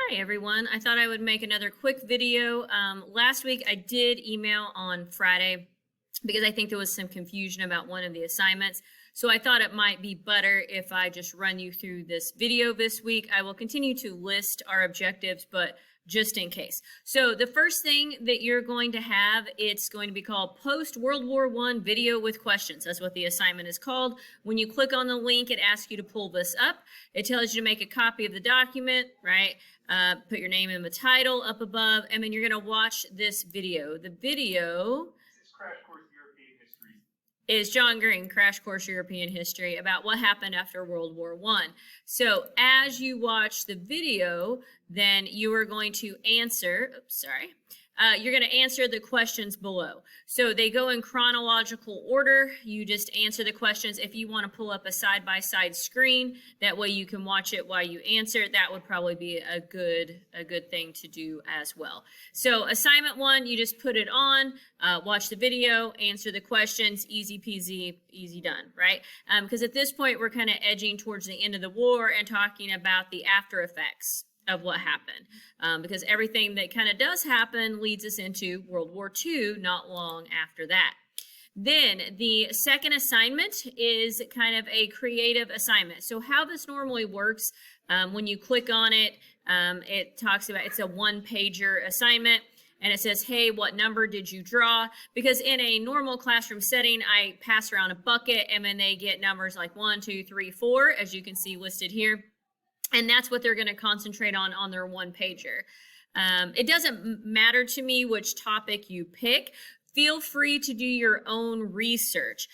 Hi everyone. I thought I would make another quick video. Last week I did email on Friday because I think there was some confusion about one of the assignments. So I thought it might be better if I just run you through this video this week. I will continue to list our objectives, but just in case. So the first thing that you're going to have, it's going to be called Post World War I Video with Questions. That's what the assignment is called. When you click on the link, it asks you to pull this up. It tells you to make a copy of the document, right? Put your name in the title up above, and then you're going to watch this video. The video is John Green, Crash Course European History, about what happened after World War I. So as you watch the video, then you are going to answer, you're going to answer the questions below. So they go in chronological order. You just answer the questions. If you want to pull up a side-by-side screen, that way you can watch it while you answer, that would probably be a good thing to do as well. So assignment 1, you just put it on, watch the video, answer the questions, easy peasy, easy done, right? Because at this point, we're kind of edging towards the end of the war and talking about the after effects of what happened, because everything that kind of does happen leads us into World War II not long after that. Then the second assignment is kind of a creative assignment. So how this normally works, when you click on it, it talks about, it's a one-pager assignment, and it says, hey, what number did you draw? Because in a normal classroom setting, I pass around a bucket, and then they get numbers like 1, 2, 3, 4, as you can see listed here. And that's what they're going to concentrate on their one-pager. It doesn't matter to me which topic you pick. Feel free to do your own research.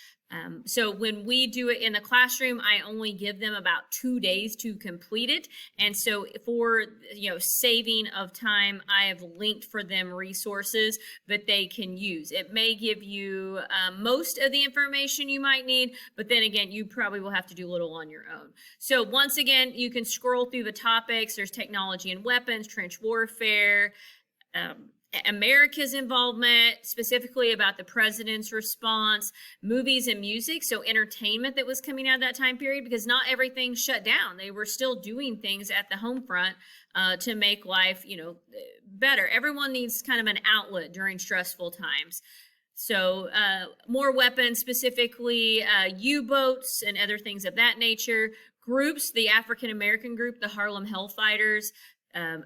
So when we do it in the classroom, I only give them about 2 days to complete it. And so for saving of time, I have linked for them resources that they can use. It may give you most of the information you might need, but then again, you probably will have to do a little on your own. So once again, you can scroll through the topics. There's technology and weapons, trench warfare, America's involvement, specifically about the president's response, movies and music, so entertainment that was coming out of that time period, because not everything shut down. They were still doing things at the home front to make life, better. Everyone needs kind of an outlet during stressful times. So more weapons, specifically U-boats and other things of that nature. Groups, the African-American group, the Harlem Hellfighters, and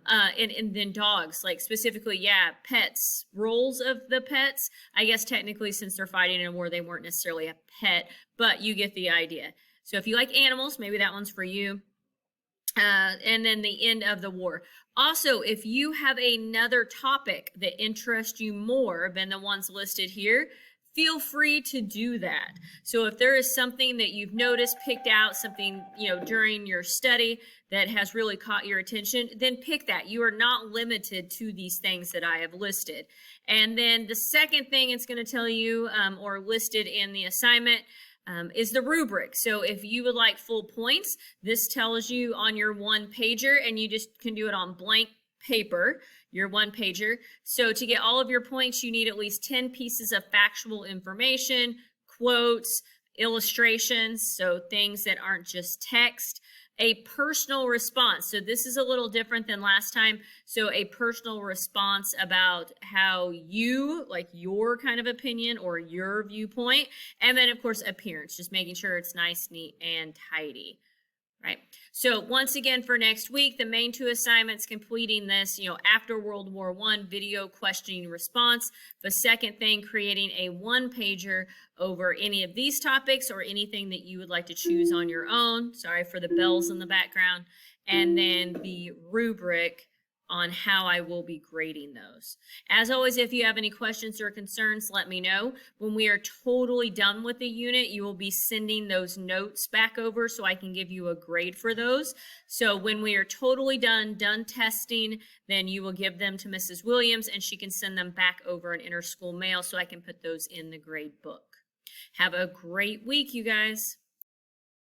then dogs, like specifically, pets, roles of the pets. I guess technically since they're fighting in a war, they weren't necessarily a pet, but you get the idea. So if you like animals, maybe that one's for you. And then the end of the war. Also, if you have another topic that interests you more than the ones listed here, feel free to do that. So if there is something that you've noticed, picked out, something, during your study that has really caught your attention, then pick that. You are not limited to these things that I have listed. And then the second thing it's going to tell you, or listed in the assignment, is the rubric. So if you would like full points, this tells you on your one-pager, and you just can do it on blank paper, your one-pager. So to get all of your points, you need at least 10 pieces of factual information, quotes, illustrations, so things that aren't just text, a personal response. So this is a little different than last time. So a personal response about how you, like your kind of opinion or your viewpoint, and then of course appearance, just making sure it's nice, neat, and tidy. Right. So once again, for next week, the main 2 assignments completing this, after World War I video questioning response. The second thing, creating a one-pager over any of these topics or anything that you would like to choose on your own. Sorry for the bells in the background. And then the rubric on how I will be grading those. As always, if you have any questions or concerns, let me know. When we are totally done with the unit, you will be sending those notes back over so I can give you a grade for those. So when we are totally done testing, then you will give them to Mrs. Williams, and she can send them back over in inter-school mail so I can put those in the grade book. Have a great week, you guys.